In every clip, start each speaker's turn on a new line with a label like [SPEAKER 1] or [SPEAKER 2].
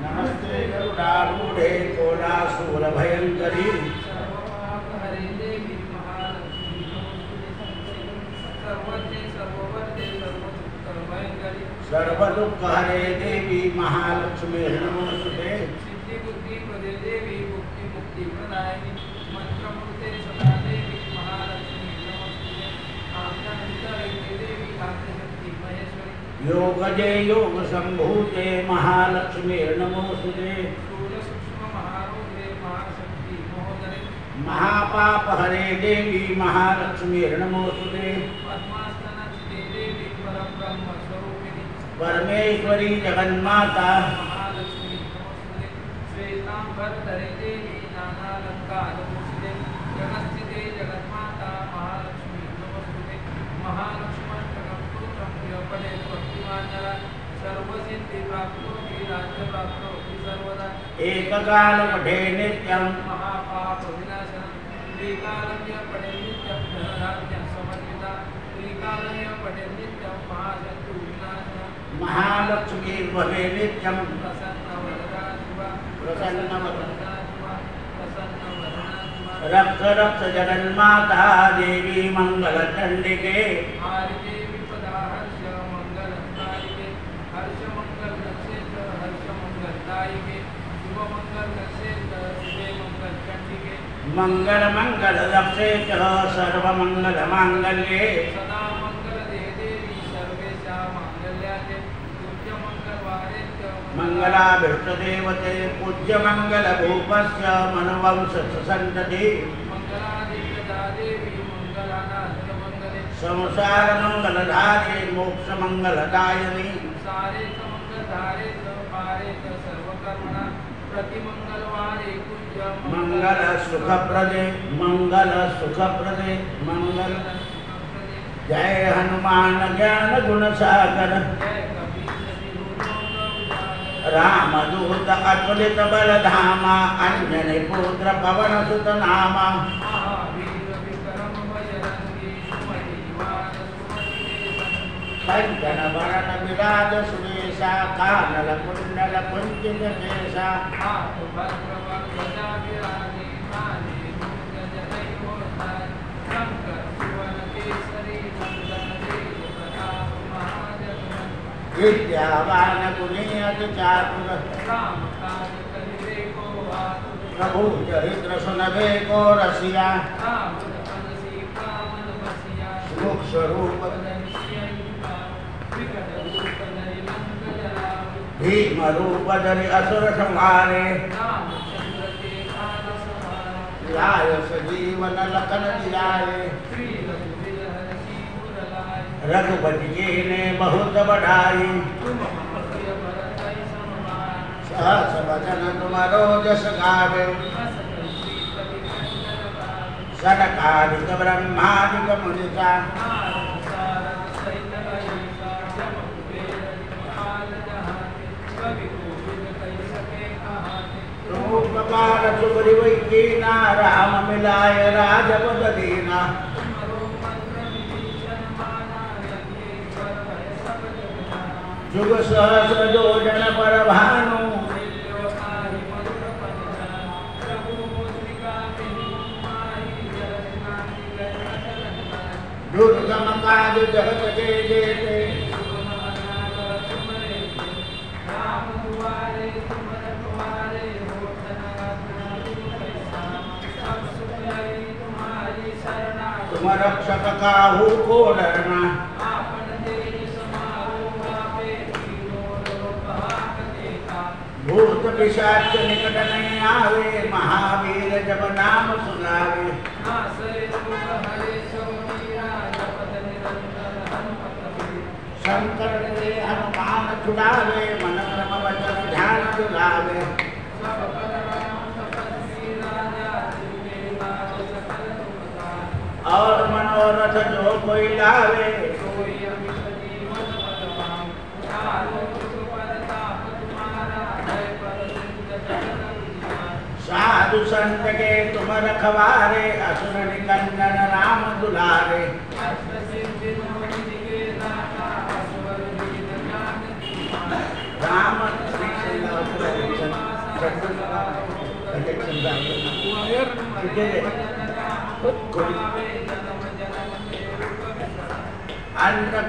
[SPEAKER 1] नमस्ते गरुडारूढ़े कोलासूरभयंकरी सर्वदुःखहरे देवी महालक्ष्मी नमोस्तुते
[SPEAKER 2] सिद्धि बुद्धि प्रदे देवी मुक्ति मुक्ति प्रदायिनी मंत्रमूर्ते सदा देवी महालक्ष्मी नमोस्तुते आज्ञानिता देवी आद्यशक्ति महेश्वरी
[SPEAKER 1] योगजे योग संभूते महालक्ष्मी नमोस्तुते
[SPEAKER 2] स्थूल सूक्ष्म महारूपे महाशक्ति महोदरे
[SPEAKER 1] महापापहरे देवी महालक्ष्मी नमोस्तुते
[SPEAKER 2] पद्मासनस्ते देवी परब्रह्म स्वरूपिणी
[SPEAKER 1] परमेश्वरी जगन्माता
[SPEAKER 2] महालक्ष्मी नमोस्तुते श्वेतांबरधरे देवी नानालंकारभूषिते जगस्थिते जगन्माता महालक्ष्मी नमोस्तुते महालक्ष्मणं पुत्रं प्रियपदे भक्तिमानरा सर्वसिद्धिप्राप्तो राज्यप्राप्तो सर्वदा
[SPEAKER 1] एककाल पठे नित्यं
[SPEAKER 2] महापापविनाशनं त्रिकालज्ञ पठे नित्यं धनधान्य समन्विता त्रिकालज्ञ पठे नित्यं महाशत्रुविनाशनं
[SPEAKER 1] महालक्ष्मी भवे नित्यं
[SPEAKER 2] प्रसन्नवरदा शिवा
[SPEAKER 1] प्रसन्नवरदा
[SPEAKER 2] शिवा प्रसन्नवरदा शिवा
[SPEAKER 1] रक्त रक्त जगन्माता देवी मंगलचंडिके
[SPEAKER 2] हारिके विपदा हर्ष मंगलकारिके हर्ष मंगल क्षेत्र हर्ष मंगलदायिके शुभ मंगल क्षेत्र शुभे मंगल चंडिके
[SPEAKER 1] मंगल मंगल रक्षे च सर्व मंगल मांगल्ये
[SPEAKER 2] सदा मंगल दे देवी सर्वेशा मांगल्याते पूज्य मंगलवारे
[SPEAKER 1] मंगलाभिष्ट देवते पूज्य मंगल भूपस्य मनवंश संतति
[SPEAKER 2] मंगलादित्यदा देवी मंगलानाथ मंगले
[SPEAKER 1] संसार मंगलधारे मोक्ष मंगलदायिनी
[SPEAKER 2] सारे मंगल धारे पारे सर्वकर्मणा प्रति मंगलवारे पूज्य
[SPEAKER 1] मंगल सुखप्रदे मंगल सुखप्रदे मंगल जय हनुमान ज्ञान गुण सागर
[SPEAKER 2] जय कपीश
[SPEAKER 1] रामदूत अतुलित बल धामा अंजनी पुत्र पवन सुत नामा
[SPEAKER 2] महावीर विक्रम बजरंगी सुमति निवार सुमति
[SPEAKER 1] कंचन वरण विराज सुरेशा कानल कुंडल कुंचित केशा
[SPEAKER 2] हाथ भद्र ध्वजा विराजे काले मूंज जनेऊधार शंकर सुवन केसरी नंदन तेज प्रताप महाजगवंदन
[SPEAKER 1] विद्यावान गुणियति चातुर
[SPEAKER 2] राम काज करिबे को आतुर
[SPEAKER 1] प्रभु चरित्र सुनबे को रसिया
[SPEAKER 2] राम लखन सीता मन बसिया
[SPEAKER 1] मुख स्वरूप
[SPEAKER 2] विकट रूप धरि लंक जरावे
[SPEAKER 1] भीम रूप धरि असुर संहारे
[SPEAKER 2] रामचंद्र के काज सवारे
[SPEAKER 1] लाय सजीवन लखन जियाए
[SPEAKER 2] श्री रघुवीर हरि सिर लाए
[SPEAKER 1] रघुपति जी ने बहुत बढ़ाई
[SPEAKER 2] तुम प्रिय भरत समभार
[SPEAKER 1] सहस वचन तुम्हारो जस गावे
[SPEAKER 2] बस श्रीपति कंचन गावे
[SPEAKER 1] सनकादिक ब्रह्मादिक मुनिसा
[SPEAKER 2] नारद सारद सहित अहिसा जम कुबेर निपाल जहाते कवि कोविद कहि सके कहाते
[SPEAKER 1] रूपकार सुग्रीव कीना राम मिलाय राजपद दीना
[SPEAKER 2] तुमरो मंत्र विभीषण माना लंकेश्वर भय सब जग जाना
[SPEAKER 1] जुग सहस्र योजन पर भानु
[SPEAKER 2] त्रिलोकाहि मधुर पद जाना प्रभु मुद्रिका मेहि माहि जगन्नाथ गए अचरज नाहि
[SPEAKER 1] दुर्गम काज जगत के जेते
[SPEAKER 2] सुगम अनागर तुमरे राम दुआरे तुम रखवारे होत न आज्ञा बिनु पैसामा सब सुख लई तुम्हारी शरणा
[SPEAKER 1] तुम रक्षक काहू को डरना
[SPEAKER 2] आपन तेज समारो आपे तीनों लोक हाकते का
[SPEAKER 1] भूत पिशाच निकट नहीं आवे महावीर जब नाम सुनावे
[SPEAKER 2] नासरे रोग हरे सब मीरा जपत निरंतर हनुमत वीरा
[SPEAKER 1] शंकर के हनुमान छुड़ावे मन क्रम वचन ध्यान दुलावे
[SPEAKER 2] सब पर राम तपस्वी राजा जिनके लाज सकल तुम
[SPEAKER 1] और मनोरथ जो कोई लावे
[SPEAKER 2] कोई अमित जीवन पद पाऊं चारों जुग परताप तुम्हारा है पर सिंध जगत उजियार
[SPEAKER 1] साधु संत के तुम रखवारे असुर निकंदन राम दुलारे
[SPEAKER 2] अष्ट सिद्धि नौ निधि के दाता असवर विघ्न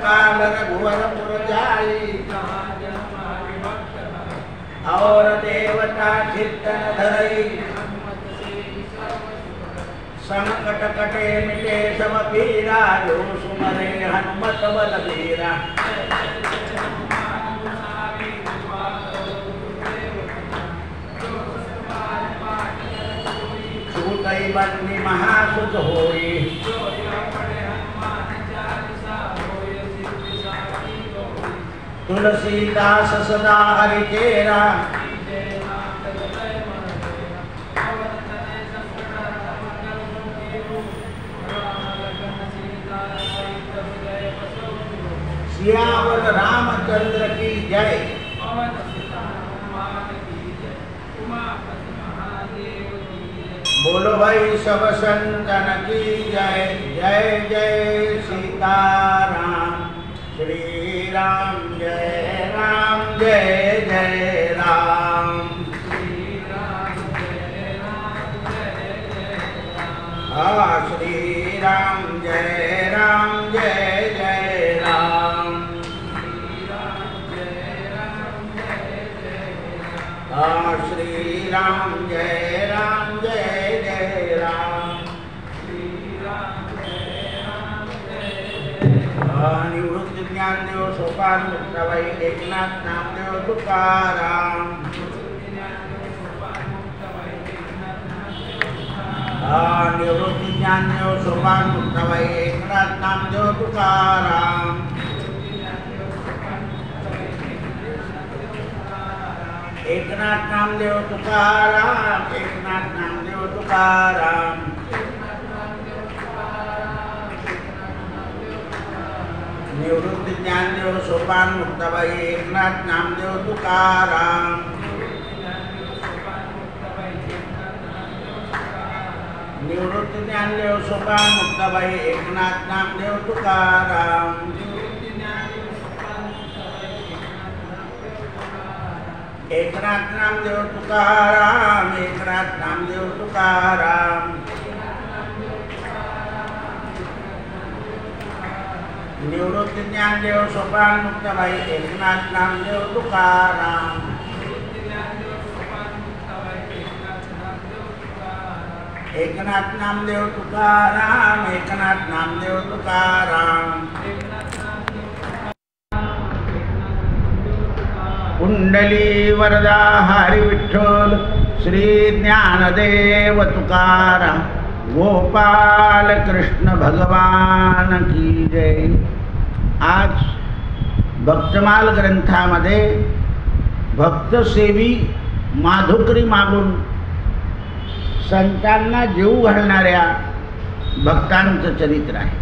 [SPEAKER 1] काल रघुवर पुर जाई और देवता कीर्तन धरई संकट कटे मिटे सब पीरा जो सुमरे हनुमत बलबीरा छूटई बन्नी महासुत होई तुलसीदास सदा हरि तेरा सियावर रामचंद्र की जय। बोलो भाई सब संतन की जय। जय जय सीताराम श्री राम जय राम जय जय राम। श्री राम जय राम जय जय राम। श्री राम जय राम जय जय राम। निवृत्त ज्ञानदेव सोपान मुक्ताबाई एकनाथ नामदेव तुकाराम। निवृत्त ज्ञानदेव सोपान मुक्ताबाई एकनाथ नामदेव तुकाराम। एकनाथ नामदेव तुकाराम। एकनाथ नामदेव तुकाराम। निवृत्त ज्ञानदेव सोपान मुक्ताबाई एकनाथ नामदेव तुकाराम। निवृत्त ज्ञानदेव सोपान मुक्ताबाई एकनाथ नामदेव तुकाराम। एकनाथ नामदेव तुकाराम। एकनाथ नामदेव तुकाराम। निवृत्त ज्ञानदेव सोपान मुक्ताबाई एकनाथ नामदेव तुकाराम। एकनाथ नामदेव तुकाराम। एकनाथ नामदेव तुकाराम। कुंडली वरदा हरी विठ्ठल श्री ज्ञानदेव तुकाराम गोपाल कृष्ण भगवान की जय। आज भक्तमाल ग्रंथामध्ये भक्तसेवी माधुकरी मागून संतांना जीव घालणाऱ्या भक्तांचं चरित्र आहे।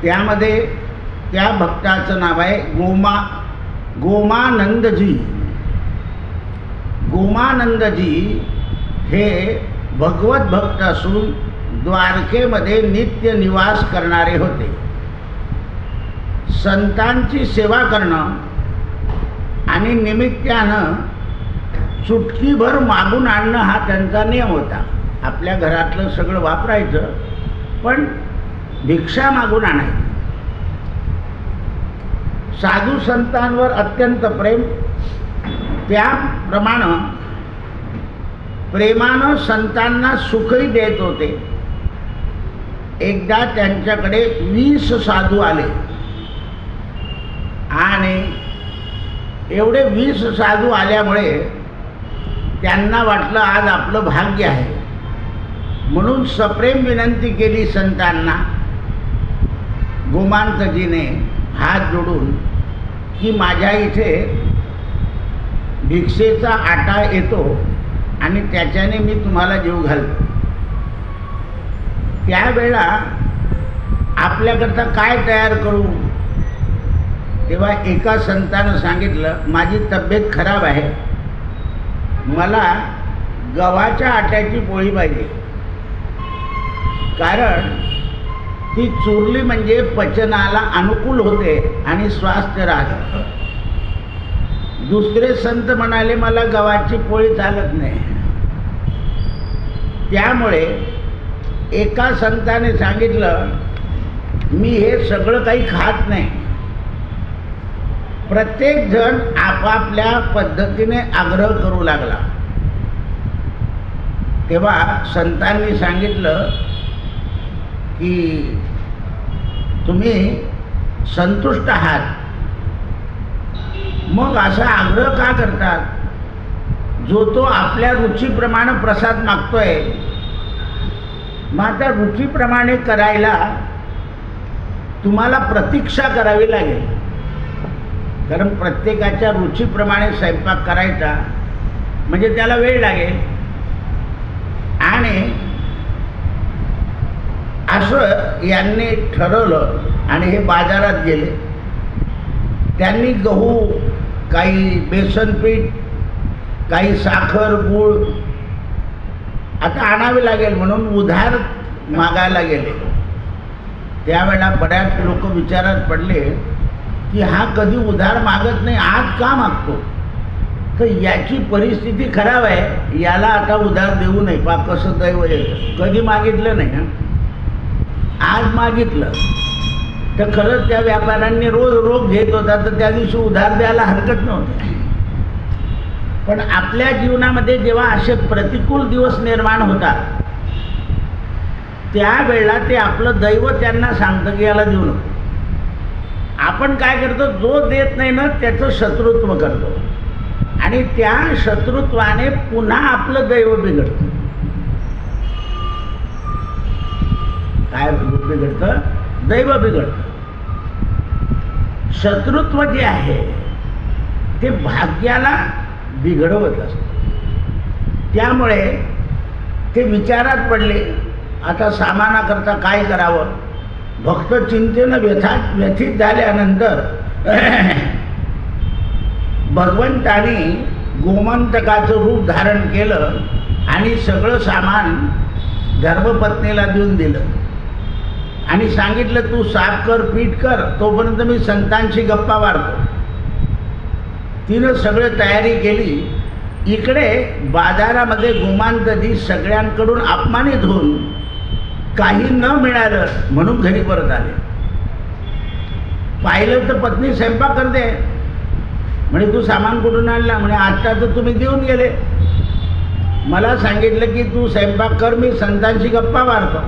[SPEAKER 1] त्यामध्ये त्या भक्ताचं नाव आहे गोमानंदजी। गोमानंदजी हे भगवत भक्त असून द्वारकेमध्ये नित्य निवास करणारे होते। संतांची सेवा करणं आणि निमित्तानं चुटकीभर मागून आणणं हा त्यांचा नियम होता। आपल्या घरातलं सगळं वापरायचं पण भिक्षा मागून आणायची। साधू संतांवर अत्यंत प्रेम, त्याप्रमाणे प्रेमानं संतांना सुखही देत होते। एकदा त्यांच्याकडे 20 साधू आले आणि एवढे 20 साधू आल्यामुळे त्यांना वाटलं आज आपलं भाग्य आहे, म्हणून सप्रेम विनंती केली संतांना। गोमानंदजीने हात जोडून की माझ्या इथे भिक्षेचा आटा येतो आणि त्याच्याने मी तुम्हाला जीव घालतो। त्यावेळा आपल्याकरता काय तयार करू? तेव्हा एका संतानं सांगितलं, माझी तब्येत खराब आहे, मला गव्हाच्या आट्याची पोळी पाहिजे, कारण ती चुरली म्हणजे पचनाला अनुकूल होते आणि स्वास्थ्य राहते। दुसरे संत म्हणाले मला गव्हाची पोळी चालत नाही। त्यामुळे एका संताने सांगितलं मी हे सगळं काही खात नाही. प्रत्येक जण आपापल्या पद्धतीने आग्रह करू लागला. तेव्हा संतांनी सांगितलं की तुम्ही संतुष्ट आहात, मग असा आग्रह का करतात? जो तो आपल्या रुचीप्रमाणे प्रसाद मागतोय, मग त्या रुचीप्रमाणे करायला तुम्हाला प्रतीक्षा करावी लागेल. कारण प्रत्येकाच्या रुचीप्रमाणे स्वयंपाक करायचा म्हणजे त्याला वेळ लागेल. आणि असं यांनी ठरवलं आणि हे बाजारात गेले. त्यांनी गहू, काही बेसन पीठ, काही साखर, गूळ आता आणावे लागेल म्हणून उधार मागायला गेले. त्यावेळेला बऱ्याच लोक विचारात पडले की हा कधी उधार मागत नाही, आज का मागतो? तर याची परिस्थिती खराब आहे, याला आता उधार देऊ नये. पा कसं दैव येतं, कधी मागितलं नाही, आज मागितलं तर खरंच त्या व्यापाऱ्यांनी रोज रोग घेत होता, तर त्या दिवशी उधार द्यायला हरकत नव्हती. पण आपल्या जीवनामध्ये जेव्हा असे प्रतिकूल दिवस निर्माण होतात, त्यावेळेला ते आपलं दैव त्यांना सांगतं की याला देऊ नको. आपण काय करतो, जो देत नाही ना त्याचं शत्रुत्व करतो आणि त्या शत्रुत्वाने पुन्हा आपलं दैव बिघडतं. काय बिघडतं? दैव बिघडतं. शत्रुत्व जे आहे ते भाग्याला बिघडवत असतं. त्यामुळे ते विचारात पडले, आता सामानाकरता काय करावं. भक्त चिंतेनं व्यथित झाल्यानंतर भगवंतानी गोमंतकाचं रूप धारण केलं आणि सगळं सामान धर्मपत्नीला देऊन दिलं आणि सांगितलं, तू साफ कर, पीठ कर, तोपर्यंत मी संतांशी गप्पा मारतो. तिनं सगळं तयारी केली. इकडे बाजारामध्ये गोमांतजी सगळ्यांकडून अपमानित होऊन काही न मिळालं म्हणून घरी परत आले. पाहिलं तर पत्नी स्वयंपाक करते. म्हणे तू सामान कुठून आणला? म्हणे आत्ता तर तुम्ही देऊन गेले. मला सांगितलं की तू स्वयंपाक कर, मी संतांशी गप्पा मारतो.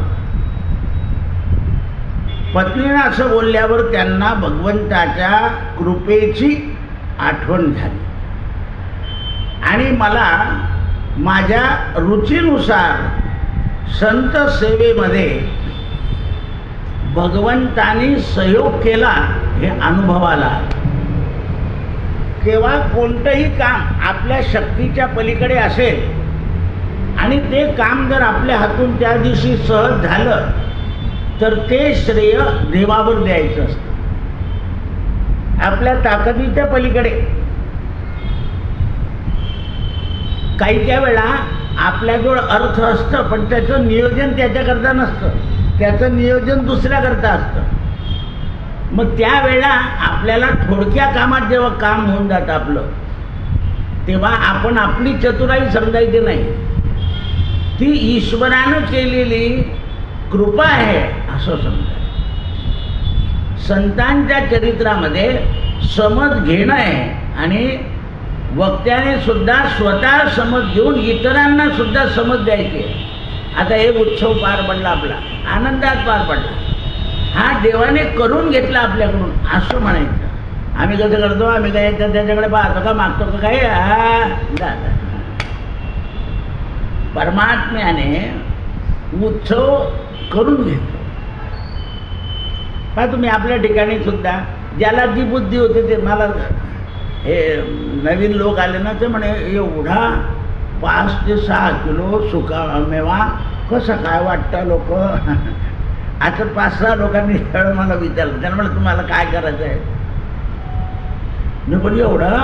[SPEAKER 1] पत्नीनं असं बोलल्यावर त्यांना भगवंताच्या कृपेची आठवण झाली आणि मला माझ्या रुचीनुसार संत सेवेमध्ये भगवंतानी सहयोग केला हे अनुभवाला. केव्हा कोणतंही काम आपल्या शक्तीच्या पलीकडे असेल आणि ते काम जर आपल्या हातून त्या दिवशी सहज झालं तर ते श्रेय देवावर द्यायचं असतं. आपल्या ताकदीच्या पलीकडे काही त्या वेळा आपल्याजवळ अर्थ असतं, पण त्याचं नियोजन त्याच्याकरता नसतं, त्याचं नियोजन दुसऱ्याकरता असतं. मग त्यावेळेला आपल्याला थोडक्या कामात जेव्हा काम होऊन जातं आपलं, तेव्हा आपण आपली चतुराई समजायची नाही, ती ईश्वरानं केलेली कृपा आहे असं समजा. संतांच्या चरित्रामध्ये समज घेणं आहे आणि वक्त्याने सुद्धा स्वतः समज घेऊन इतरांना सुद्धा समज द्यायची आहे. आता एक उत्सव पार पडला, आपला आनंदात पार पडला, हा देवाने करून घेतला आपल्याकडून असं म्हणायचं. आम्ही कसं करतो, आम्ही काय त्याच्याकडे पाहतो का, मागतो का काय? परमात्म्याने उत्सव करून घेतो. पहा तुम्ही आपल्या ठिकाणी सुद्धा ज्याला जी बुद्धी होती ते, मला हे नवीन लोक आले ना ते म्हणे एवढा 5 ते 6 किलो सुका मेवा कसं काय वाटतं लोक. आता 5-6 लोकांनी मला विचारलं, त्याला म्हटलं तुम्हाला काय करायचं आहे? मी पण एवढं,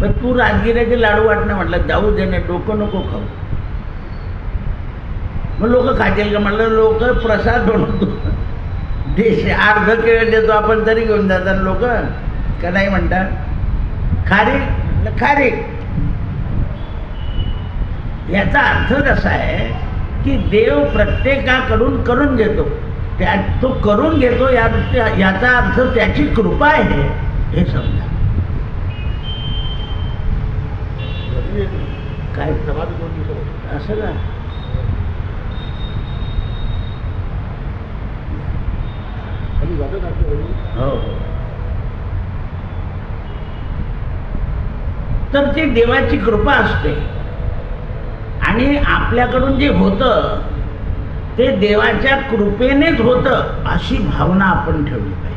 [SPEAKER 1] पण तू राजगिऱ्याचे लाडू वाटणं, म्हटलं जाऊ दे ना, डोकं नको खाऊ. मग लोक खातील का? म्हटलं लोक प्रसाद बनवतो, देश अर्ध केळ देतो आपण तरी घेऊन जातात लोक का नाही म्हणतात. खारीक खारीक, याचा अर्थ कसा आहे की देव प्रत्येकाकडून करून घेतो तो करून घेतो याचा अर्थ त्याची कृपा आहे हे समजा. काय असं का? हो हो. तर ती देवाची कृपा असते आणि आपल्याकडून जे होतं ते देवाच्या कृपेनेच होतं अशी भावना आपण ठेवली पाहिजे.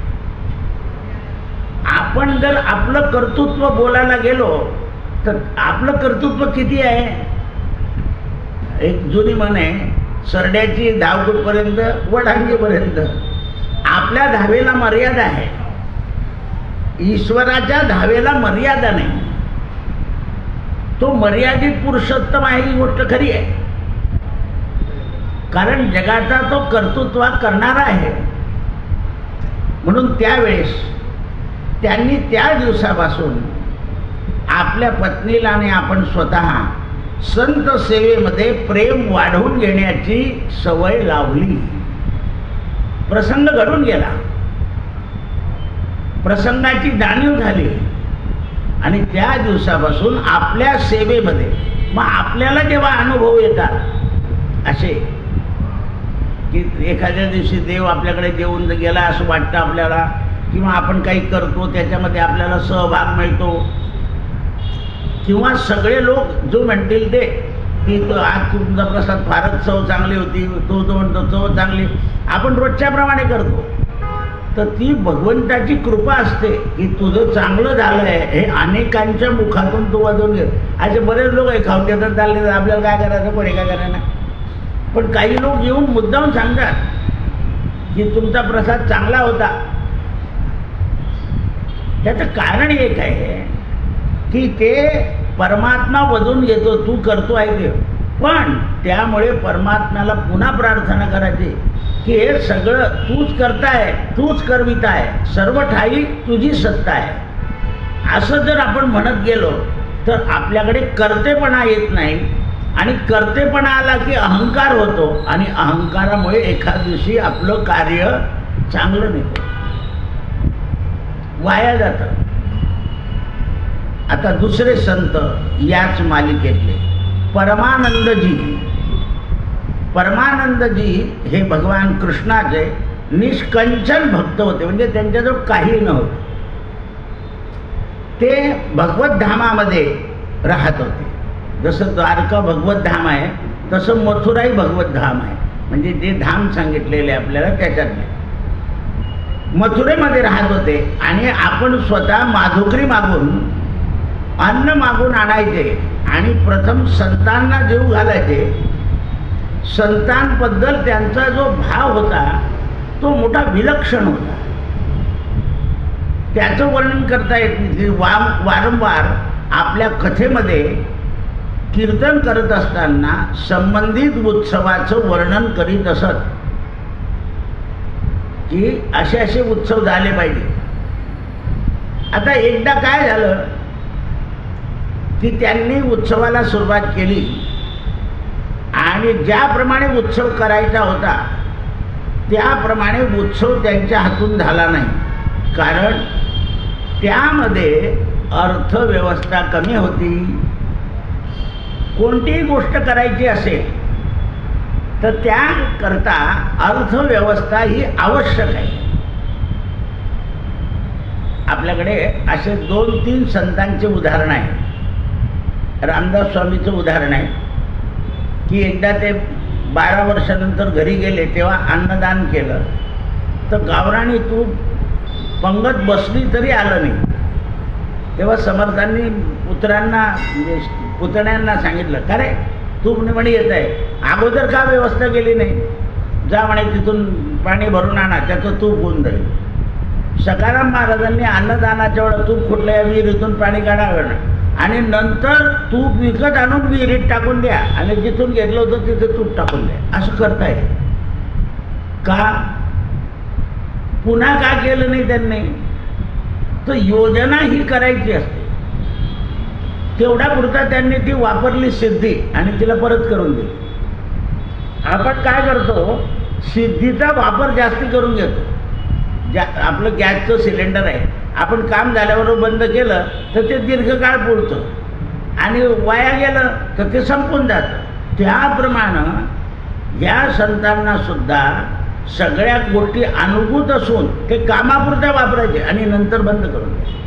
[SPEAKER 1] आपण जर आपलं कर्तृत्व बोलायला गेलो तर आपलं कर्तृत्व किती आहे? एक जुनी म्हण आहे, सरड्याची धाव कुठपर्यंत, वडांगीपर्यंत. आपल्या धावेला मर्यादा आहे, ईश्वराच्या धावेला मर्यादा नाही. तो मर्यादित पुरुषोत्तम आहे ही गोष्ट खरी आहे, कारण जगाचा तो कर्तृत्व करणारा आहे. म्हणून त्यावेळेस त्यांनी त्या दिवसापासून आपल्या पत्नीला आणि आपण स्वतः संत सेवेमध्ये प्रेम वाढवून घेण्याची सवय लावली. प्रसंग घडून गेला, प्रसंगाची जाणीव झाली आणि त्या दिवसापासून आपल्या सेवेमध्ये मग आपल्याला जेव्हा अनुभव येतात असे की एखाद्या दिवशी देव आपल्याकडे जेवून गेला असं वाटतं आपल्याला, किंवा आपण काही करतो त्याच्यामध्ये आपल्याला सहभाग मिळतो, किंवा सगळे लोक जो म्हणतील ते की आज तुमचा प्रसाद फारच चव चांगली होती, तो म्हणतो चव चांगली, आपण रोजच्याप्रमाणे करतो. तर ती भगवंताची कृपा असते की तुझं चांगलं झालं आहे हे अनेकांच्या मुखातून तू वाजवून घे. असे बरेच लोक आहे खाऊन घेतात, चालले तर आपल्याला काय करायचं, कोणी काय करायला. पण काही लोक येऊन मुद्दाम सांगतात की तुमचा प्रसाद चांगला होता. त्याचं कारण एक आहे की ते परमात्मा वजून घेतो, तू करतो आहे ते, पण त्यामुळे परमात्म्याला पुन्हा प्रार्थना करायची की हे सगळं तूच करताय, तूच करविताय, सर्व ठाई तुझी सत्ता आहे. असं जर आपण म्हणत गेलो तर आपल्याकडे कर्तेपणा येत नाही, आणि कर्तेपणा आला की अहंकार होतो, आणि अहंकारामुळे एखाद दिवशी आपलं कार्य चांगलं नाही होत, वाया जातं. आता दुसरे संत याच मालिकेतले परमानंदजी हे भगवान कृष्णाचे निष्कंचन भक्त होते, म्हणजे त्यांच्याजवळ काही नव्हतं. ते भगवत धामामध्ये राहत होते. जसं द्वारका भगवत धाम आहे तसं मथुराही भगवत धाम आहे, म्हणजे जे धाम सांगितलेले आपल्याला त्याच्यातले. मथुरेमध्ये राहत होते आणि आपण स्वतः माधुकरी मागून अन्न मागून आणायचे आणि प्रथम संतांना जेवू घालायचे. संतांबद्दल त्यांचा जो भाव होता तो मोठा विलक्षण होता. त्याचं वर्णन करता येत नाही. वारंवार आपल्या कथेमध्ये कीर्तन करत असताना संबंधित उत्सवाचं वर्णन करीत असत की असे असे उत्सव झाले पाहिजे. आता एकदा काय झालं की त्यांनी उत्सवाला सुरुवात केली आणि ज्याप्रमाणे उत्सव करायचा होता त्याप्रमाणे उत्सव त्यांच्या हातून झाला नाही, कारण त्यामध्ये अर्थव्यवस्था कमी होती. कोणतीही गोष्ट करायची असेल तर त्याकरता अर्थव्यवस्था ही आवश्यक आहे. आपल्याकडे असे 2-3 संतांचे उदाहरण आहे. रामदास स्वामीचं उदाहरण आहे की एकदा ते 12 वर्षानंतर घरी गेले तेव्हा अन्नदान केलं, तर गावराणी तूप पंगत बसली तरी आलं नाही. तेव्हा समर्थांनी पुत्रांना म्हणजे पुतण्यांना सांगितलं, का रे तूप म्हणे येत आहे, अगोदर का व्यवस्था केली नाही, जा म्हणे तिथून पाणी भरून आणा, त्याचं तूप होऊन जाईल. सखाराम महाराजांनी अन्नदानाच्या वेळेला तूप कुठल्या विहिरीतून पाणी काढावं आणि नंतर तूप विकत आणून विहिरीत टाकून द्या आणि जिथून घेतलं होतं तिथे तूप टाकून द्या, असं करताय का? पुन्हा का केलं नाही त्यांनी? तर योजना ही करायची असते, तेवढा पुरता त्यांनी ती वापरली सिद्धी आणि तिला परत करून दिली. आपण काय करतो सिद्धीचा वापर जास्ती करून घेतो. आपलं गॅसचं सिलेंडर आहे, आपण काम झाल्यावर बंद केलं तर ते दीर्घकाळ पुरतं आणि वाया गेलं तर ते संपून जातं. त्याप्रमाणे या संतांना सुद्धा सगळ्या गोष्टी अनुभूत असून ते कामापुरत्या वापरायचे आणि नंतर बंद करून द्यायचे.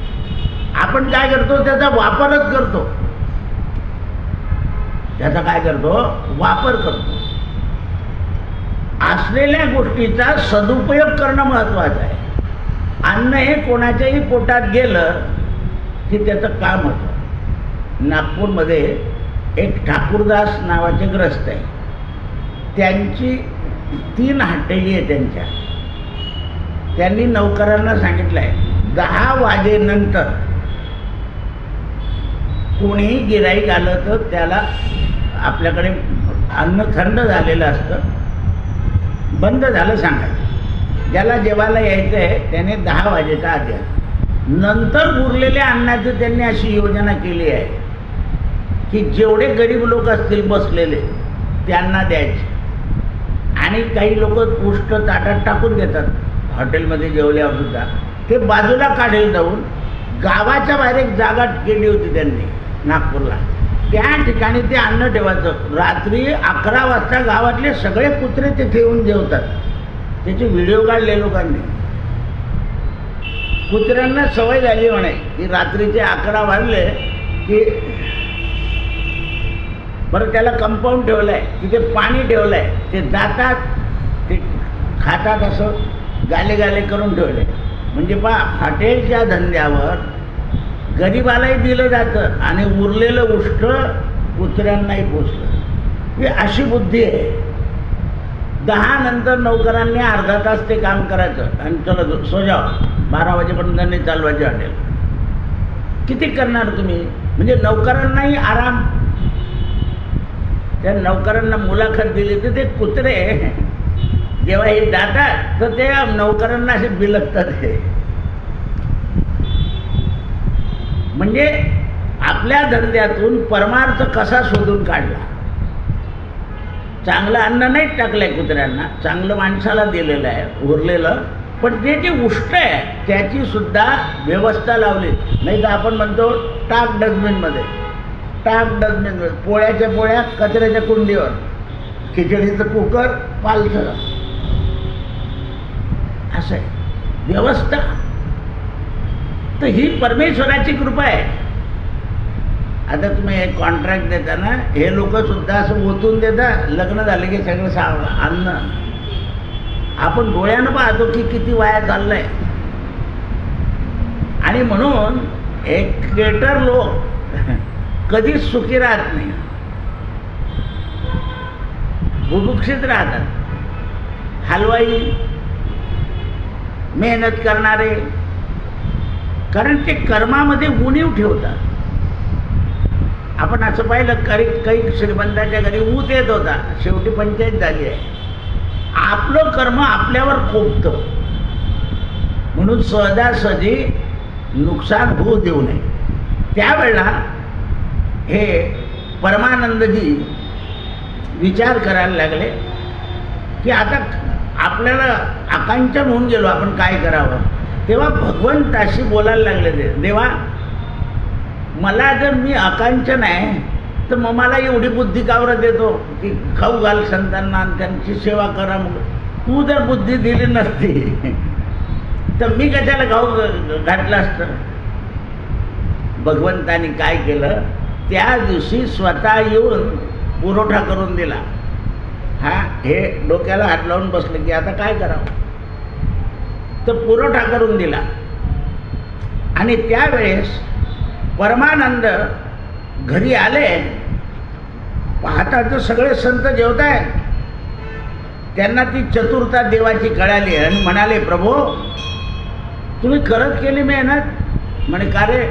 [SPEAKER 1] आपण काय करतो, त्याचा वापरच करतो, त्याचा काय करतो, वापर करतो. असलेल्या गोष्टीचा सदुपयोग करणं महत्त्वाचं आहे. अन्न हे कोणाच्याही पोटात गेलं की त्याचं काम होतं. नागपूरमध्ये एक ठाकूरदास नावाचे ग्रस्त आहे, त्यांची 3 हॉटेली आहे त्यांच्या. त्यांनी नौकरांना सांगितलं आहे 10 वाजेनंतर कोणीही गिऱ्हाईक आलं तर त्याला आपल्याकडे अन्न थंड झालेलं असतं, बंद झालं सांगायचं. ज्याला जेवायला यायचं आहे त्याने 10 वाजेच्या आधी. नंतर उरलेल्या अन्नाची त्यांनी अशी योजना केली आहे की जेवढे गरीब लोक असतील बसलेले त्यांना द्यायचे आणि काही लोक उष्ट ताटात टाकून देतात. हॉटेलमध्ये जेवल्यावर सुद्धा ते बाजूला काढेल जाऊन गावाच्या बाहेर एक जागा केली होती त्यांनी नागपूरला. त्या ठिकाणी ते अन्न ठेवायचं. रात्री 11 वाजता गावातले सगळे कुत्रे तिथे येऊन जेवतात. त्याचे व्हिडिओ काढले लोकांनी. कुत्र्यांना सवय झाली म्हणे की रात्रीचे 11 वाजले की बरं त्याला कंपाऊंड ठेवलं आहे, तिथे पाणी ठेवलं आहे, ते जातात ते खातात, असं गाले गाले करून ठेवले. म्हणजे पहा, हॉटेलच्या धंद्यावर गरिबालाही दिलं जातं आणि उरलेलं उष्ट कुत्र्यांनाही पोचलं. ही अशी बुद्धी आहे. 10 नंतर नौकरांनी अर्धा तास ते काम करायचं आणि चला सोजाव 12 वाजेपर्यंत त्यांनी चालवायचे हॉटेल. किती करणार तुम्ही? म्हणजे नौकरांनाही आराम. त्या नौकरांना मुलाखत दिली तर ते कुत्रे जेव्हा हे जातात तर ते नौकरांना असे बिलगतात. हे म्हणजे आपल्या धंद्यातून परमार्थ कसा शोधून काढला. चांगलं अन्न नाहीच टाकलंय कुत्र्यांना, चांगलं माणसाला दिलेलं आहे उरलेलं, पण ते जे उष्ट आहे त्याची सुद्धा व्यवस्था लावली. नाही तर आपण म्हणतो टाक डस्टबिनमध्ये, टाक डस्टबिनमध्ये. पोळ्याच्या पोळ्या कचऱ्याच्या कुंडीवर, खिचडीचं कुकर पालथं, असं आहे व्यवस्था. तर ही परमेश्वराची कृपा आहे. आता तुम्ही एक कॉन्ट्रॅक्ट देताना हे लोक सुद्धा असं ओतून देतात, लग्न झालं की सगळं अन्न आपण डोळ्यानं पाहतो की किती वाया चाललंय. आणि म्हणून एक केटर लोक कधीच सुखी राहत नाही, बुभुक्षित राहतात. हलवाई, मेहनत करणारे, कारण ते कर्मामध्ये उणीव ठेवतात. आपण असं पाहिलं काही श्रीमंताच्या घरी ऊत येत होता, शेवटी पंचायत झाली आहे. आपलं कर्म आपल्यावर खोपतं, म्हणून सहजासहजी नुकसान होऊ देऊ नये. त्यावेळेला हे परमानंदजी विचार करायला लागले की आता आपल्याला आकांचन होऊन गेलो, आपण काय करावं. तेव्हा भगवंताशी बोलायला लागले ते, देवा मला जर मी आकांचन आहे तर मग मला एवढी बुद्धी कावरं देतो की खाऊ घाल संतांना आणि त्यांची सेवा करा. मग तू जर बुद्धी दिली नसती तर मी कशाला खाऊ घातलं असतं. भगवंतानी काय केलं, त्या दिवशी स्वतः येऊन पुरवठा करून दिला. हे डोक्याला हात लावून बसले की आता काय करावं, तर पुरवठा करून दिला. आणि त्यावेळेस परमानंद घरी आले, पाहतात तर सगळे संत जेवत आहेत. त्यांना ती चतुरता देवाची कळाली आणि म्हणाले, प्रभो तुम्ही करत केली मेहनत. म्हणे का रे,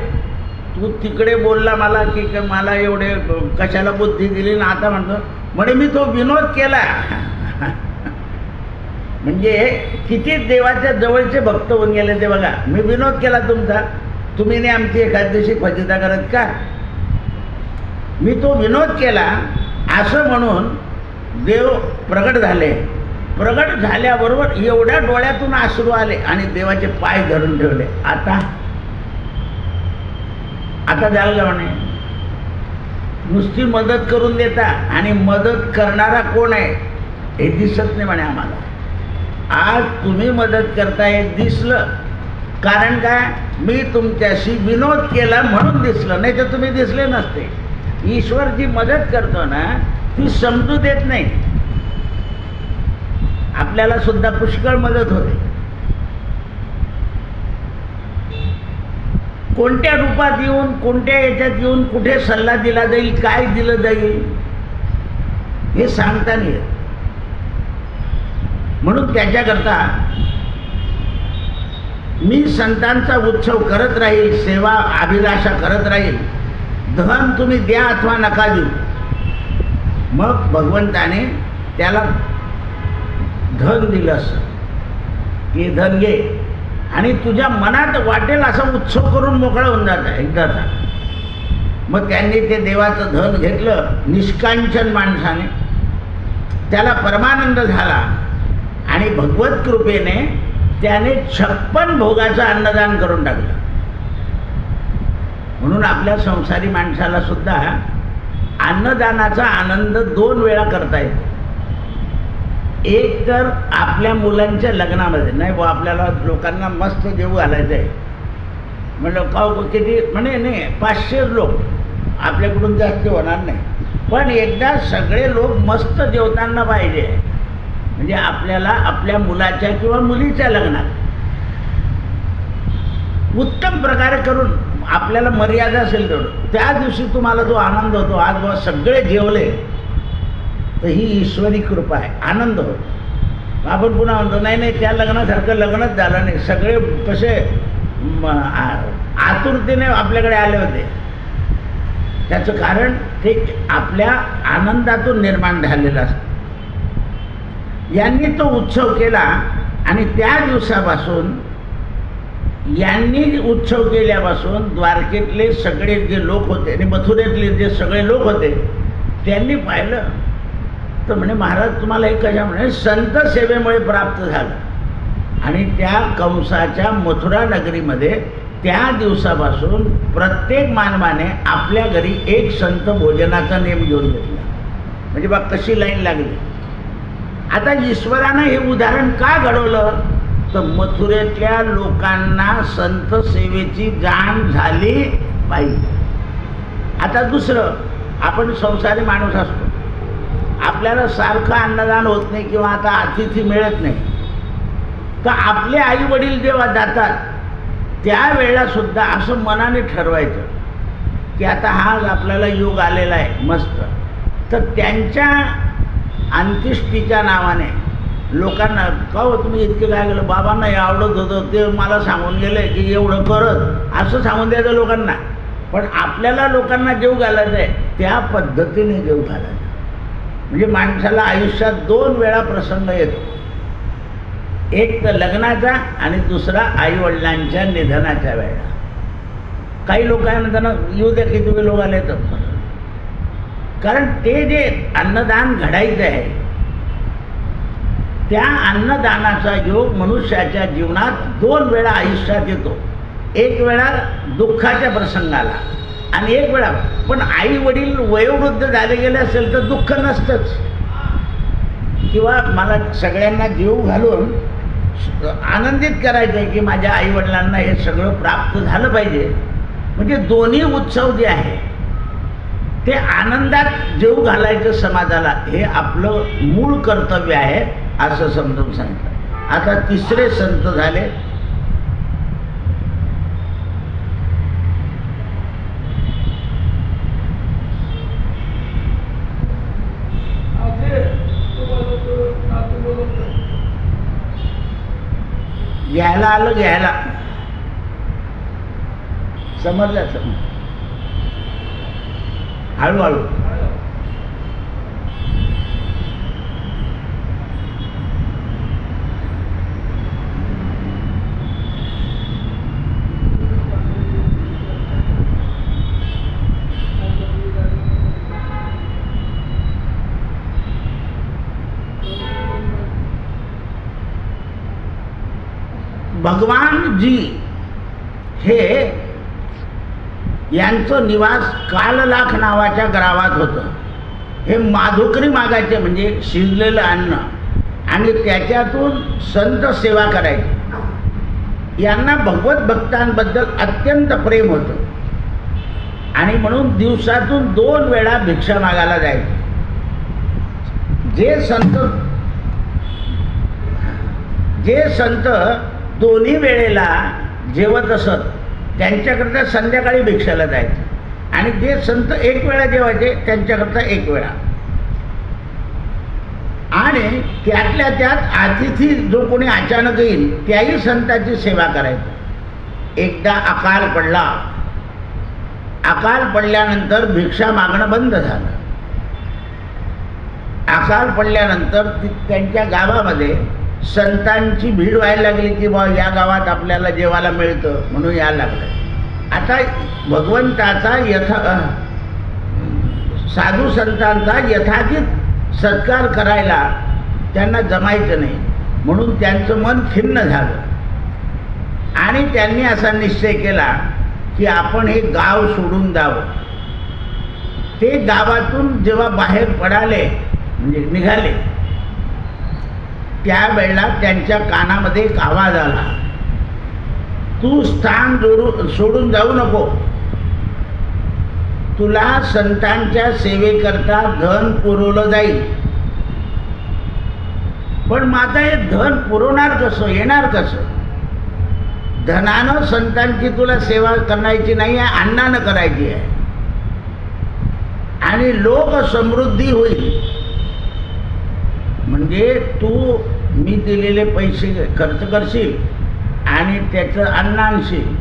[SPEAKER 1] तू तिकडे बोलला मला की मला एवढे कशाला बुद्धी दिली ना आता म्हणतो. म्हणे मी तो विनोद केला. म्हणजे किती देवाच्या जवळचे भक्त होऊन गेले ते बघा. मी विनोद केला तुमचा, तुम्ही नाही आमची एखाद दिवशी फजिता करत का. मी तो विनोद केला असं म्हणून देव प्रगट झाले प्रगट झाल्याबरोबर एवढ्या डोळ्यातून अश्रू आले आणि देवाचे पाय धरून ठेवले. आता झालं का म्हणे? नुसती मदत करून देता आणि मदत करणारा कोण आहे हे दिसत नाही म्हणे आम्हाला. आज तुम्ही मदत करताय दिसलं, कारण काय? मी तुमच्याशी विनोद केला म्हणून दिसलं, नाही तर तुम्ही दिसले नसते. ईश्वर जी मदत करतो ना ती समजू देत नाही. आपल्याला सुद्धा पुष्कळ मदत होते. कोणत्या रूपात येऊन, कोणत्या याच्यात येऊन, कुठे सल्ला दिला जाईल, काय दिलं जाईल हे सांगता नाही येत. म्हणून त्याच्याकरता मी संतांचा उत्सव करत राहील, सेवा अभिलाषा करत राहील. धन तुम्ही द्या अथवा नका देऊ. मग भगवंताने त्याला धन दिलं असं की धन घे आणि तुझ्या मनात वाटेल असा उत्सव करून मोकळा होऊन जाता एकदाचा. मग त्यांनी ते देवाचं धन घेतलं निष्कांचन माणसाने, त्याला परमानंद झाला आणि भगवत कृपेने त्याने 56 भोगाचं अन्नदान करून टाकलं. म्हणून आपल्या संसारी माणसाला सुद्धा अन्नदानाचा आनंद 2 वेळा करता येतो. एक तर आपल्या मुलांच्या लग्नामध्ये, नाही बा आपल्याला लोकांना मस्त जेवू घालायचं आहे म्हणलं, का किती म्हणे नाही 500 लोक, आपल्याकडून जास्त होणार नाही, पण एकदा सगळे लोक मस्त जेवताना पाहिजे. म्हणजे आपल्याला आपल्या मुलाच्या किंवा मुलीच्या लग्नात उत्तम प्रकारे करून आपल्याला मर्यादा असेल तेवढं त्या दिवशी तुम्हाला जो आनंद होतो, आज बा सगळे जेवले, तर ही ईश्वरी कृपा आहे, आनंद होतो. आपण पुन्हा म्हणतो नाही नाही त्या लग्नासारखं लग्नच झालं नाही, सगळे कसे आतुरतेने आपल्याकडे आले होते. त्याचं कारण ते आपल्या आनंदातून निर्माण झालेलं असतं. यांनी तो उत्सव केला आणि त्या दिवसापासून, यांनी उत्सव केल्यापासून द्वारकेतले सगळे जे लोक होते आणि मथुरेतले जे सगळे लोक होते त्यांनी पाहिलं तर म्हणे महाराज तुम्हाला हे कशा म्हणे संत सेवेमुळे प्राप्त झालं. आणि त्या कंसाच्या मथुरा नगरीमध्ये त्या दिवसापासून प्रत्येक मानवाने आपल्या घरी एक संत भोजनाचा नेम घेऊन घेतला. म्हणजे बघ कशी लाईन लागली. आता ईश्वरानं हे उदाहरण का घडवलं तर मथुरेतल्या लोकांना संत सेवेची जाण झाली पाहिजे. आता दुसरं, आपण संसारी माणूस असतो, आपल्याला सारखं अन्नदान होत नाही किंवा आता अतिथी मिळत नाही, तर आपले आई वडील जेव्हा जातात त्यावेळेला सुद्धा असं मनाने ठरवायचं की आता हा आपल्याला योग आलेला आहे मस्त, तर त्यांच्या अंत्येष्टीच्या नावाने लोकांना का हो तुम्ही इतके काय केलं, बाबांना हे आवडत होतं ते मला सांगून गेले की एवढं करत, असं सांगून द्यायचं लोकांना. पण आपल्याला लोकांना जेव घालायचं आहे त्या पद्धतीने जेव घालायचं. म्हणजे माणसाला आयुष्यात 2 वेळा प्रसंग येतो, एक तर लग्नाचा आणि दुसरा आईवडिलांच्या निधनाच्या वेळेला. काही लोक काय म्हणतात येऊ द्या की तुम्ही लोक आले तर, कारण ते जे अन्नदान घडायचं आहे त्या अन्नदानाचा योग मनुष्याच्या जीवनात 2 वेळा आयुष्यात येतो. एक वेळा दुःखाच्या प्रसंगाला आणि एक वेळा, पण आई वडील वयोवृद्ध झाले गेले असेल तर दुःख नसतंच. किंवा मला सगळ्यांना जीव घालून आनंदित करायचं आहे की माझ्या आईवडिलांना हे सगळं प्राप्त झालं पाहिजे. म्हणजे दोन्ही उत्सव जे आहे ते आनंदात जीव घालायचं समाजाला, हे आपलं मूळ कर्तव्य आहे असं समजून सांगितलं. आता 3रे संत झाले घ्यायला आलं, घ्यायला समजलं. हळूहळू हे यांचं निवास काललाख नावाच्या गावात होतं. हे माधुकरी मागायचे, म्हणजे शिजलेलं अन्न, आणि त्याच्यातून संत सेवा करायची. यांना भगवत भक्तांबद्दल अत्यंत प्रेम होतं आणि म्हणून दिवसातून 2 वेळा भिक्षा मागायला जायचे. जे संत दोन्ही वेळेला जेवत असत त्यांच्याकरता संध्याकाळी भिक्षाला जायचे, आणि जे संत 1 वेळा जेवायचे त्यांच्याकरता 1 वेळा. आणि त्यातल्या त्यात अतिथी जो कोणी अचानक येईल त्याही संतांची सेवा करायची. एकदा अकाल पडला. अकाल पडल्यानंतर भिक्षा मागणं बंद झालं. अकाल पडल्यानंतर त्यांच्या गावामध्ये संतांची भीड व्हायला लागली की बा या गावात आपल्याला जेवायला मिळतं म्हणून यायला लागलं. आता भगवंताचा साधू संतांचा यथाचित सत्कार करायला त्यांना जमायचं नाही, म्हणून त्यांचं मन खिन्न झालं आणि त्यांनी असा निश्चय केला की आपण हे गाव सोडून द्यावं. ते गावातून जेव्हा बाहेर पडाले म्हणजे निघाले त्यावेळेला त्यांच्या कानामध्ये एक आवाज आला, तू स्थान सोडून जाऊ नको, तुला संतांच्या सेवेकरता धन पुरवलं जाईल. पण माझं हे धन पुरवणार कसं, येणार कसं? धनानं संतांची तुला सेवा करायची नाही आहे, अन्नानं करायची आहे. आणि लोक समृद्धी होईल म्हणजे तू मी दिलेले पैसे खर्च करशील आणि त्याचं अन्न आणशील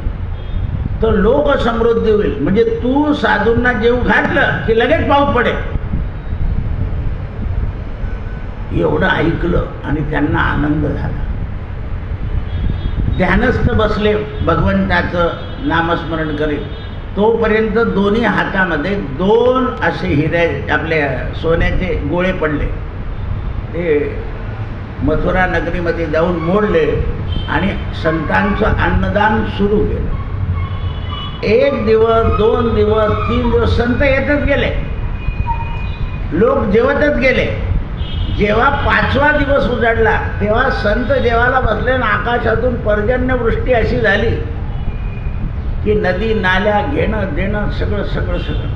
[SPEAKER 1] तर लोक समृद्धी होईल. म्हणजे तू साधूंना जेव घातलं की लगेच पाऊस पडेल. एवढं ऐकलं आणि त्यांना आनंद झाला. ध्यानस्थ बसले, भगवंताचं नामस्मरण करीत. तोपर्यंत दोन्ही हातामध्ये 2 असे हिरे आपल्या सोन्याचे गोळे पडले. ते मथुरा नगरीमध्ये जाऊन मोडले आणि संतांचं अन्नदान सुरू केलं. 1 दिवस, 2 दिवस, 3 दिवस संत येतच गेले, लोक जेवतच गेले. जेव्हा 5वा दिवस उजाडला तेव्हा संत जेवायला बसले आणि आकाशातून पर्जन्यवृष्टी अशी झाली की नदी नाल्या घेणं देणं सगळं सगळं सगळं.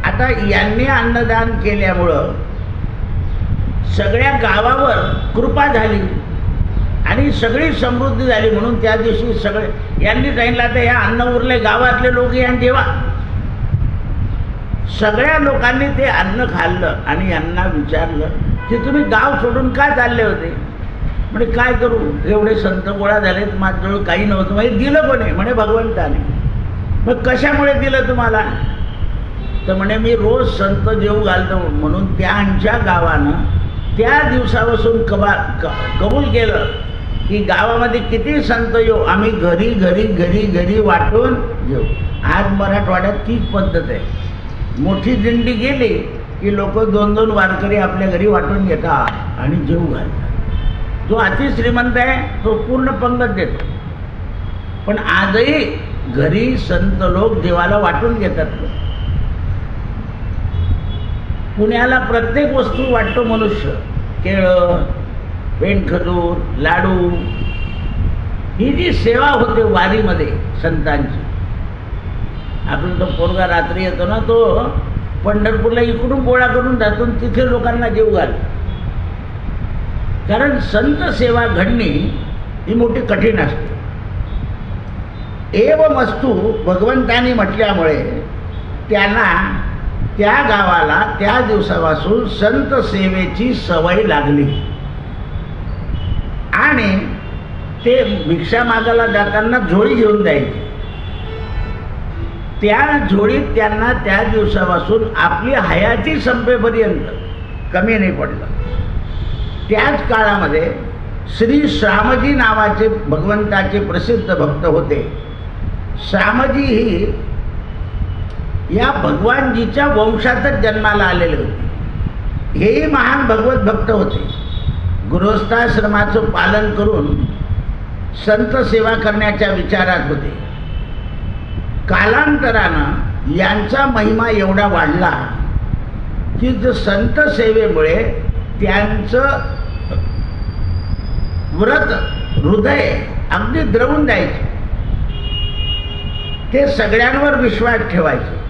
[SPEAKER 1] आता यांनी अन्नदान केल्यामुळं सगळ्या गावावर कृपा झाली आणि सगळी समृद्धी झाली. म्हणून त्या दिवशी सगळे यांनी सांगितलं आता या अन्न उरले, गावातले लोक यांनी जेवा. सगळ्या लोकांनी ते अन्न खाल्लं आणि यांना विचारलं की तुम्ही गाव सोडून काय चालले होते? म्हणजे काय करू, एवढे संत गोळा झालेत, माझ्याजवळ काही नव्हतं. म्हणजे दिलं कोणी? म्हणे भगवंताने. मग कशामुळे दिलं तुम्हाला? तर म्हणे मी रोज संत जेवू घालतो म्हणून त्यांच्या गावानं त्या दिवसापासून कबूल केलं की गावामध्ये किती संत येऊ आम्ही घरी घरी घरी घरी वाटून घेऊ. आज मराठवाड्यात तीच पद्धत आहे. मोठी दिंडी गेली की लोक 2-2 वारकरी आपल्या घरी वाटून घेतात आणि जेवू घालतात. जो अति श्रीमंत आहे तो पूर्ण पंगत देतो. पण आजही घरी संत लोक देवाला वाटून घेतात. पुण्याला प्रत्येक वस्तू वाटतो मनुष्य, केळं, पेंडखजूर, लाडू. ही जी सेवा होते वारीमध्ये संतांची. आपण तो पोरगा रात्री येतो ना, तो पंढरपूरला इकडून गोळा करून जातो तिथे लोकांना जेवू घाल. कारण संत सेवा घडणी ही मोठी कठीण असते. एवमस्तू भगवंतानी म्हटल्यामुळे त्यांना त्या गावाला त्या दिवसापासून संत सेवेची सवय लागली आणि ते भिक्षा मागायला जाताना झोळी घेऊन जायचे. त्या झोळीत त्यांना त्या दिवसापासून आपली हयाती संपेपर्यंत कमी नाही पडलं. त्याच काळामध्ये श्री श्यामजी नावाचे भगवंताचे प्रसिद्ध भक्त होते. श्यामजी ही या भगवानजीच्या वंशातच जन्माला आलेले होते. हेही महान भगवत भक्त होते. गृहस्थाश्रमाचं पालन करून संत सेवा करण्याच्या विचारात होते. कालांतरानं यांचा महिमा एवढा वाढला की जो संत सेवेमुळे त्यांचं व्रत हृदय अगदी द्रवून द्यायचे. ते सगळ्यांवर विश्वास ठेवायचे.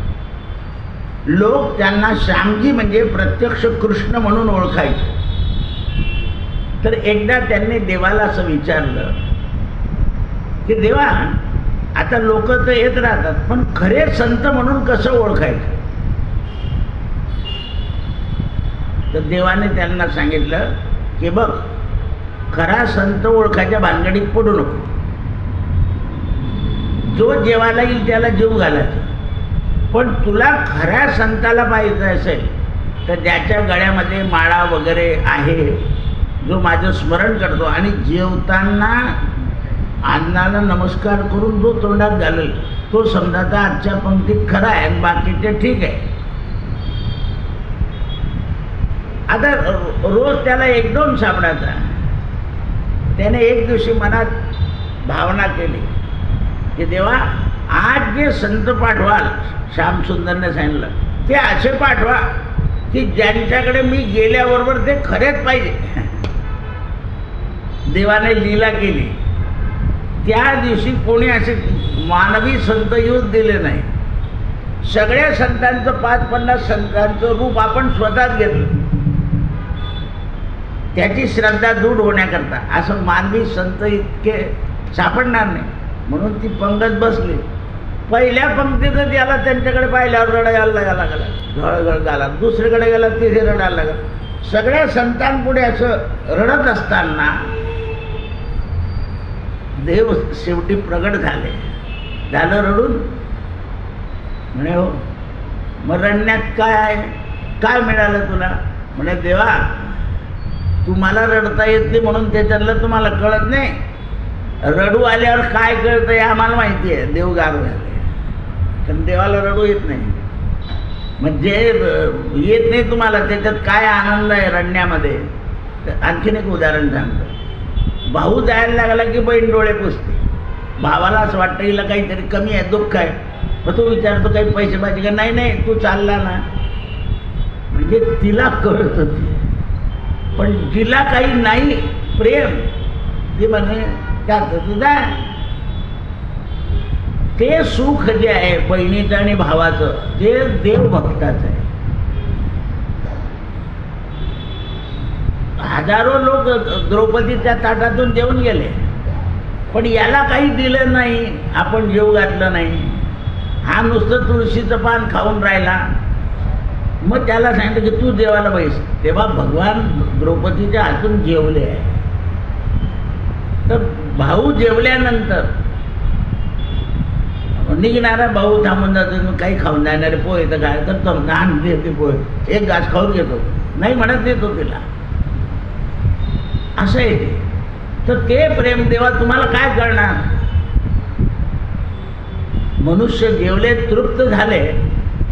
[SPEAKER 1] लोक त्यांना श्यामजी म्हणजे प्रत्यक्ष कृष्ण म्हणून ओळखायचे. तर एकदा त्यांनी देवाला असं विचारलं की देवा, आता लोक तर येत राहतात, पण खरे संत म्हणून कसं ओळखायचं? तर देवाने त्यांना सांगितलं की बघ, खरा संत ओळखायच्या भानगडीत पडू नको. जो जेवायला येईल त्याला जीव घालायचा. पण तुला खऱ्या संताला पाहिजे असेल तर ज्याच्या गळ्यामध्ये माळा वगैरे आहे, जो माझं स्मरण करतो आणि जेवताना अन्नाला नमस्कार करून जो तोंडात घालेल, तो समजा तर आजच्या पंक्तीत खरा आहे आणि बाकीचे ठीक आहे. आता रोज त्याला एक दोन सापडायचा. त्याने एक दिवशी मनात भावना केली की देवा, आज जे संत पाठवाल, श्यामसुंदरने सांगितलं, ते असे पाठवा की ज्यांच्याकडे मी गेल्याबरोबर ते खरेच पाहिजे. देवाने लीला केली. त्या दिवशी कोणी असे मानवी संत येऊच दिले नाही. सगळ्या संतांचं 5-50 संतांचं रूप आपण स्वतःच घेतलं, त्याची श्रद्धा दृढ होण्याकरता. असं मानवी संत इतके सापडणार नाही. म्हणून ती पंगत बसली. पहिल्या पंक्तीतच त्याला त्यांच्याकडे पाहिल्यावर रडायला लागला, घळघळ झाला. दुसरीकडे गेला, तिथे रडायला लागला. सगळ्या संतांपुढे असं रडत असताना देव शेवटी प्रगट झाले. झालं रडून? म्हणे हो. मग रडण्यात काय आहे? काय मिळालं तुला? म्हणे देवा, तुम्हाला रडता येत नाही म्हणून त्याच्यातलं तुम्हाला कळत नाही. रडू आल्यावर काय कळतं हे आम्हाला माहिती आहे. देव गार झाले. पण देवाला रडू येत नाही. म्हणजे येत नाही तुम्हाला, त्याच्यात काय आनंद आहे रडण्यामध्ये. तर आणखीन एक उदाहरण सांगतो. भाऊ जायला लागला की बहीण डोळे पुसते. भावाला असं वाटतं हिला काहीतरी कमी आहे, दुःख आहे. मग तो विचारतो काही पैसे पाहिजे का? नाही नाही, तू चालला ना. म्हणजे तिला कळत होती. पण जिला काही नाही प्रेम, ती म्हणे त्यात तुझा ते सुख जे आहे बहिणीचं आणि भावाचं, ते देवभक्ताचं आहे. हजारो लोक द्रौपदीच्या ताटातून जेवून गेले, पण याला काही दिलं नाही, आपण जेव घातलं नाही. हा नुसतं तुळशीचं पान खाऊन राहिला. मग त्याला सांगितलं की तू देवाला बैस. तेव्हा भगवान द्रौपदीच्या हातून जेवले आहे. तर भाऊ जेवल्यानंतर निघणारा भाऊ थांबून जातो. काही खाऊन जाणारे पोहे तर काय तर लहान देते पोहे, एक घास खाऊन घेतो, नाही म्हणत देतो तिला. असं आहे ते. तर ते प्रेम देवा तुम्हाला काय करणार? मनुष्य जेवले तृप्त झाले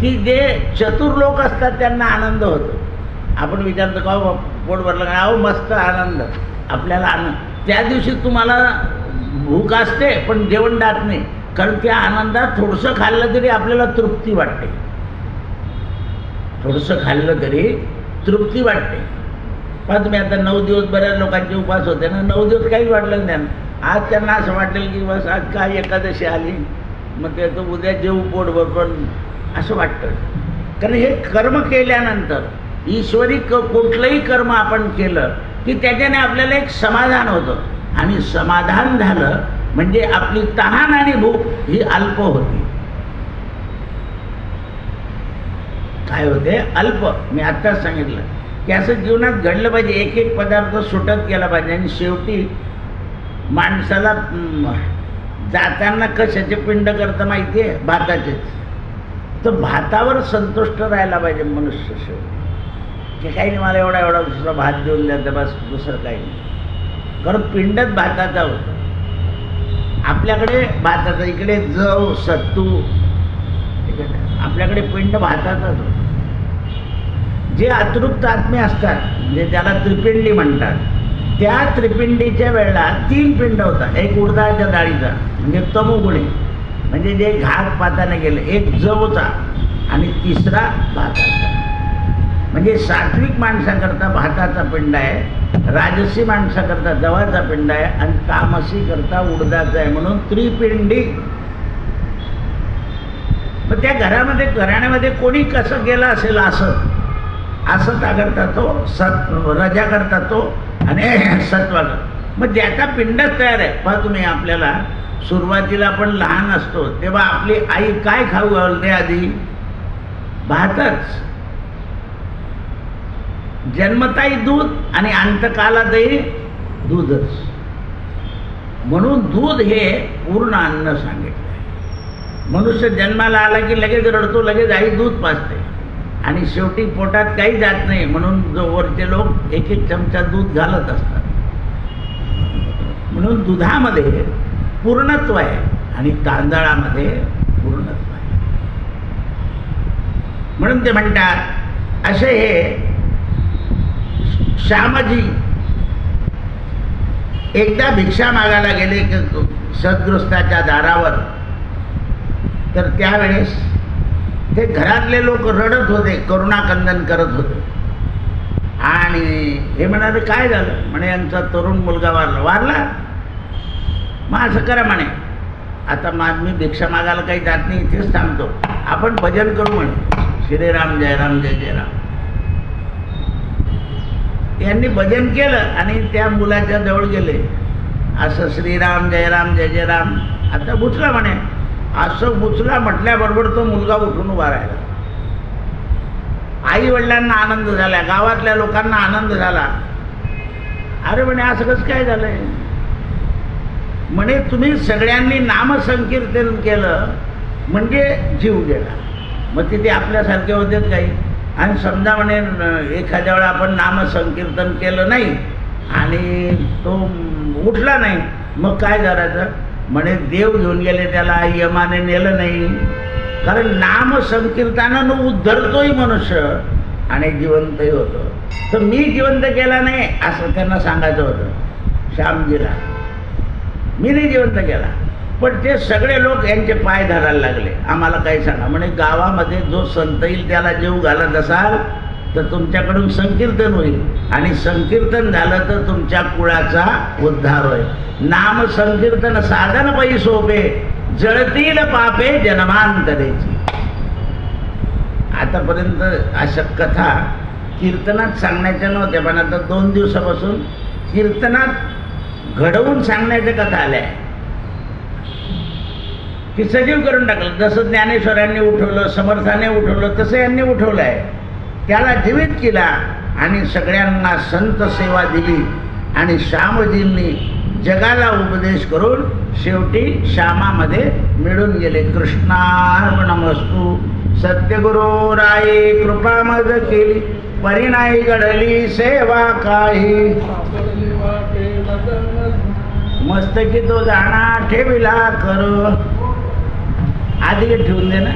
[SPEAKER 1] की जे चतुर लोक असतात त्यांना आनंद होतो. आपण विचारतो का पोट भरलं का? अहो मस्त आनंद, आपल्याला आनंद. त्या दिवशी तुम्हाला भूक असते पण जेवण जात नाही, कारण त्या आनंदात थोडंसं खाल्लं तरी आपल्याला तृप्ती वाटते. थोडंसं खाल्लं तरी तृप्ती वाटते. पण तुम्ही आता 9 दिवस बऱ्याच लोकांचे उपास होते ना, 9 दिवस काहीच वाटलं नाही. आज त्यांना असं वाटेल की बस आज काय एकादशी आली, मग ते तर उद्या जेवू पोटभर, पण असं वाटतं. कारण हे कर्म केल्यानंतर ईश्वरी कुठलंही कर्म आपण केलं की त्याच्याने आपल्याला एक समाधान होतं. आणि समाधान झालं म्हणजे आपली तहान आणि भूक ही अल्प होती. काय होते? अल्प. मी आत्ताच सांगितलं की असं जीवनात घडलं पाहिजे. एक एक पदार्थ सुटत गेला पाहिजे. आणि शेवटी माणसाला जाताना कशाचे पिंड करतं माहिती आहे? भाताचेच. तर भातावर संतुष्ट राहायला पाहिजे मनुष्य शेवटी. की काही नाही, मला एवढा एवढा दुसरा भात देऊन द्यायचा बस, दुसरं काही नाही. कारण पिंडच भाताचा होतं. आपल्याकडे भाताचा, इकडे जव सत्तू, आपल्याकडे पिंड भाताचाच होतं. जे अतृप्त आत्मे असतात म्हणजे त्याला त्रिपिंडी म्हणतात, त्या त्रिपिंडीच्या वेळेला 3 पिंड होतात. एक उडदाच्या डाळीचा म्हणजे तमोगुणी, म्हणजे जे घात पाताने गेले, एक जवचा आणि तिसरा भाताचा. म्हणजे सात्विक माणसाकरता भाताचा पिंड आहे, राजसी माणसाकरता जवाचा पिंड आहे आणि तामसी करता उडदाचा आहे, म्हणून त्रिपिंडी. मग त्या घराण्यामध्ये कोणी कसं गेला असेल असं त्या करता तो रजा करता तो आणि सत्वा. मग ज्याचा पिंडच तयार आहे. पहा तुम्ही, आपल्याला सुरुवातीला आपण लहान असतो तेव्हा आपली आई काय खाऊ घालते? आधी भातच. जन्मताही दूध आणि अंतकालातही दूधच. म्हणून दूध हे पूर्ण अन्न सांगितलं आहे. मनुष्य जन्माला आला की लगेच रडतो, लगेच आई दूध पाजते आणि शेवटी पोटात काही जात नाही, म्हणून वरचे लोक एक एक चमचा दूध घालत असतात. म्हणून दुधामध्ये पूर्णत्व आहे आणि तांदळामध्ये पूर्णत्व आहे. म्हणून ते म्हणतात असे हे श्यामजी एकदा भिक्षा मागायला गेले सद्गृहस्थाच्या दारावर. तर त्यावेळेस ते घरातले लोक रडत होते, करुणाकंदन करत होते. आणि हे म्हणाले काय झालं? म्हणे यांचा तरुण मुलगा वारला. मग असं करा म्हणे, आता मी भिक्षा मागायला काही जात नाही, इथेच थांबतो, आपण भजन करू म्हणे, श्रीराम जय राम जय जय राम. यांनी भजन केलं आणि त्या मुलाच्या जवळ गेले. असं श्रीराम जय राम जय जय राम. आता बुचला म्हणे. असं बुचला म्हटल्याबरोबर तो मुलगा उठून उभा राहिला. आई वडिलांना आनंद झाला, गावातल्या लोकांना आनंद झाला. अरे म्हणे असं कसं काय झालंय? म्हणे तुम्ही सगळ्यांनी नामसंकीर्तन केलं म्हणजे जीव गेला. मग तिथे आपल्यासारखे होते काही. आणि समजा म्हणे एखाद्या वेळा आपण नामसंकीर्तन केलं नाही आणि तो उठला नाही, मग काय करायचं? म्हणे देव घेऊन गेले त्याला, यमाने नेलं नाही. कारण नामसंकीर्तनानं उद्धरतोही मनुष्य आणि जिवंतही होतो. तर मी जिवंत केला नाही असं त्यांना सांगायचं होतं श्यामजीला. मी नाही जिवंत केला. पण ते सगळे लोक यांचे पाय धरायला लागले. आम्हाला काही सांगा. म्हणे गावामध्ये जो संत येईल त्याला जीव घालत असाल तर तुमच्याकडून संकीर्तन होईल आणि संकीर्तन झालं तर तुमच्या कुळाचा उद्धार होईल. नाम संकीर्तन साधन पै सोपे, जळतील पापे जन्मांतरेची. आतापर्यंत अशा कथा कीर्तनात सांगण्याच्या नव्हत्या, पण आता 2 दिवसापासून कीर्तनात घडवून सांगण्याच्या कथा आल्या. की सजीव करून टाकलं. जसं ज्ञानेश्वरांनी उठवलं, समर्थाने उठवलं, तसं यांनी उठवलं आहे. त्याला जीवित केला आणि सगळ्यांना संत सेवा दिली आणि श्यामजींनी जगाला उपदेश करून शेवटी श्यामामध्ये मिळून गेले. कृष्णार्पणमस्तु. सत्यगुरु राये कृपा मद केली, परिणाई घडली सेवा काही. मस्तकी तो जाणा ठेविला कर. आधी ठेवून दे ना.